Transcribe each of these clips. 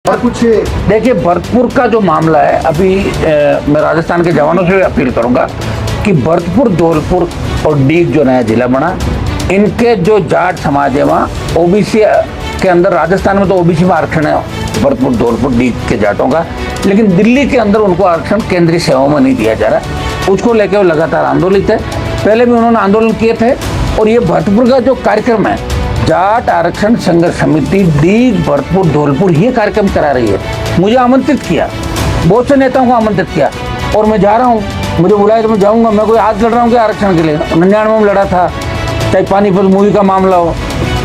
और कुछ देखिए, भरतपुर का जो मामला है, अभी मैं राजस्थान के जवानों से भी अपील करूंगा कि भरतपुर, धौलपुर और डीग जो नया जिला बना, इनके जो जाट समाज है वहाँ ओबीसी के अंदर, राजस्थान में तो ओबीसी में आरक्षण है भरतपुर, धौलपुर, डीग के जाटों का, लेकिन दिल्ली के अंदर उनको आरक्षण केंद्रीय सेवाओं में नहीं दिया जा रहा। उसको लेकर वो लगातार आंदोलित है। पहले भी उन्होंने आंदोलन किए थे। और ये भरतपुर का जो कार्यक्रम है, जाट आरक्षण संघर्ष समिति डीग, भरतपुर, धौलपुर, ये कार्यक्रम करा रही है। मुझे आमंत्रित किया, बहुत से नेताओं को आमंत्रित किया, और मैं जा रहा हूँ। मुझे बुलाया तो मैं जाऊँगा। मैं कोई आज लड़ रहा हूँ कि आरक्षण के लिए 99 में लड़ा था, चाहे पानीपत मूवी का मामला हो,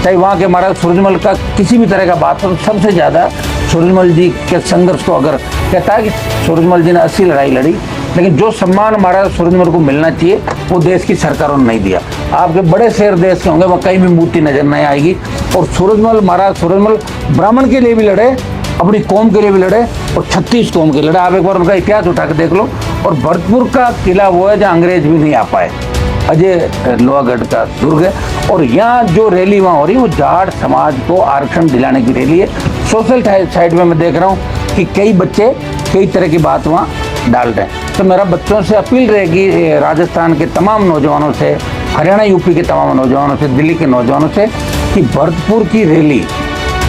चाहे वहाँ के महाराज सूरजमल का किसी भी तरह का बात हो। सबसे ज़्यादा सूरजमल जी के संघर्ष को अगर कहता है कि सूरजमल जी ने 80 लड़ाई लड़ी, लेकिन जो सम्मान महाराज सूरजमल को मिलना चाहिए वो देश की सरकारों ने नहीं दिया। आपके बड़े शहर देश के होंगे, वहाँ कहीं भी मूर्ति नजर नहीं आएगी। और सूरजमल, महाराज सूरजमल ब्राह्मण के लिए भी लड़े, अपनी कौम के लिए भी लड़े, और 36 कौम के लड़े। आप एक बार उनका इतिहास उठा के देख लो। और भरतपुर का किला वो है जहाँ अंग्रेज भी नहीं आ पाए, अजय लोहागढ़ का दुर्ग है। और यहाँ जो रैली वहाँ हो रही है वो जाट समाज को आरक्षण दिलाने की रैली है। सोशल साइड में मैं देख रहा हूँ कि कई बच्चे कई तरह की बात वहाँ डाल रहे हैं। तो मेरा बच्चों से अपील रहेगी, राजस्थान के तमाम नौजवानों से, हरियाणा यूपी के तमाम नौजवानों से, दिल्ली के नौजवानों से, कि भरतपुर की रैली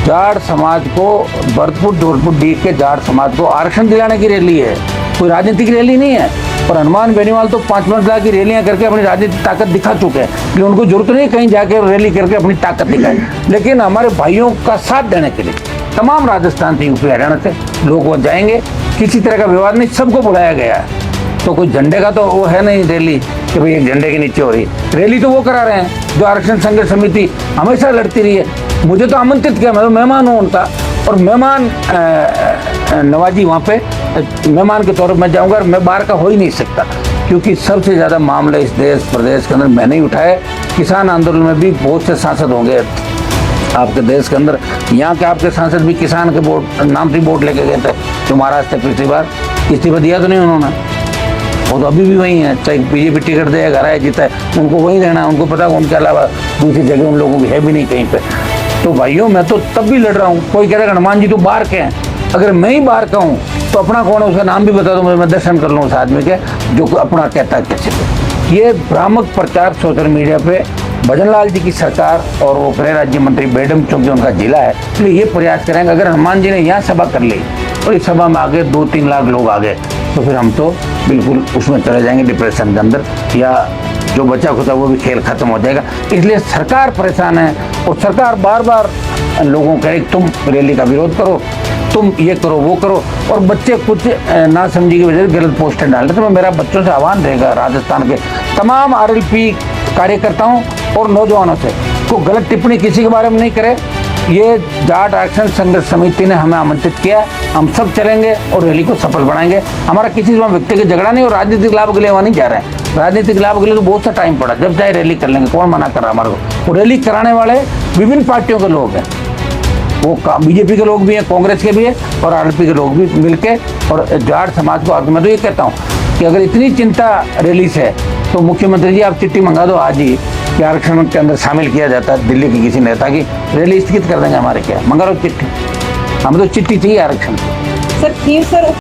जाट समाज को, भरतपुर, धौलपुर, डीग के जाट समाज को आरक्षण दिलाने की रैली है, कोई राजनीतिक रैली नहीं है। और हनुमान बेनीवाल तो 5-5 लाख की रैलियां करके अपनी राजनीतिक ताकत दिखा चुके हैं, लेकिन उनको जरूरत नहीं कहीं जाके रैली करके अपनी ताकत दिखाए। लेकिन हमारे भाइयों का साथ देने के लिए तमाम राजस्थान से, यूपी, हरियाणा से लोग वहाँ जाएंगे। किसी तरह का विवाद नहीं, सबको बुलाया गया है। तो कोई झंडे का तो वो है नहीं रैली कि भाई एक झंडे के नीचे हो रही रैली। तो वो करा रहे हैं जो आरक्षण संघर्ष समिति हमेशा लड़ती रही है। मुझे तो आमंत्रित किया, मैं तो मेहमान हूँ उनका, और मेहमान नवाजी वहाँ पे मेहमान के तौर पर मैं जाऊँगा। और मैं बाहर का हो ही नहीं सकता, क्योंकि सबसे ज़्यादा मामले इस देश प्रदेश के अंदर मैंने ही उठाए। किसान आंदोलन में भी बहुत से सांसद होंगे आपके देश के अंदर। यहाँ के आपके सांसद भी किसान के वोट, नाम से वोट लेके गए थे, जो महाराष्ट्र से पिछली बार इस्तीफा दिया तो नहीं उन्होंने, वो तो अभी भी वही है। चाहे बीजेपी टिकट दे, घर आए, जीता है, उनको वही रहना है। उनको पता है उनके अलावा दूसरी जगह उन लोगों की है भी नहीं कहीं पे। तो भाइयों, मैं तो तब भी लड़ रहा हूँ। कोई कह रहा है हनुमान जी तो बाहर के हैं, अगर मैं ही बाहर का हूँ तो अपना कौन है उसका नाम भी बता दो, मैं दर्शन कर लूँ उस आदमी के जो अपना कहता है किसी को। ये भ्रामक प्रचार सोशल मीडिया पे भजनलाल जी की सरकार और वो गृह राज्य मंत्री बेडम, चूंकि उनका जिला है, इसलिए ये प्रयास करेंगे। अगर हनुमान जी ने यहाँ सभा कर ली और इस सभा में आगे 2-3 लाख लोग आ गए, तो फिर हम तो बिल्कुल उसमें चले जाएंगे डिप्रेशन के अंदर, या जो बचा खुचा वो भी खेल खत्म हो जाएगा। इसलिए सरकार परेशान है, और सरकार बार बार लोगों को कहे तुम रैली का विरोध करो, तुम ये करो, वो करो, और बच्चे कुछ ना समझी की वजह से गलत पोस्टर डाल रहे। तो मेरा बच्चों से आह्वान रहेगा, राजस्थान के तमाम आरएलपी कार्यकर्ताओं और नौजवानों से, को गलत टिप्पणी किसी के बारे में नहीं करे। ये जाट आरक्षण संघर्ष समिति ने हमें आमंत्रित किया, हम सब चलेंगे और रैली को सफल बनाएंगे। हमारा किसी से व्यक्तिगत झगड़ा नहीं, और राजनीतिक लाभ के लिए वहाँ नहीं जा रहे हैं। राजनीतिक लाभ के लिए तो बहुत सा टाइम पड़ा, जब चाहे रैली कर लेंगे, कौन मना कर रहा हमारे को। वो रैली कराने वाले विभिन्न पार्टियों के लोग हैं, वो बीजेपी के लोग भी हैं, कांग्रेस के भी हैं, और आरएलपी के लोग भी मिलके, और जाट समाज को। मैं तो ये कहता हूँ कि अगर इतनी चिंता रैली से है तो मुख्यमंत्री जी आप चिट्ठी मंगा दो आज ही कि आरक्षण के अंदर शामिल किया जाता है दिल्ली के किसी नेता की, रैली स्थगित कर देंगे हमारे। क्या मंगा लो चिट्ठी, हमें तो चिट्ठी चाहिए आरक्षण। सर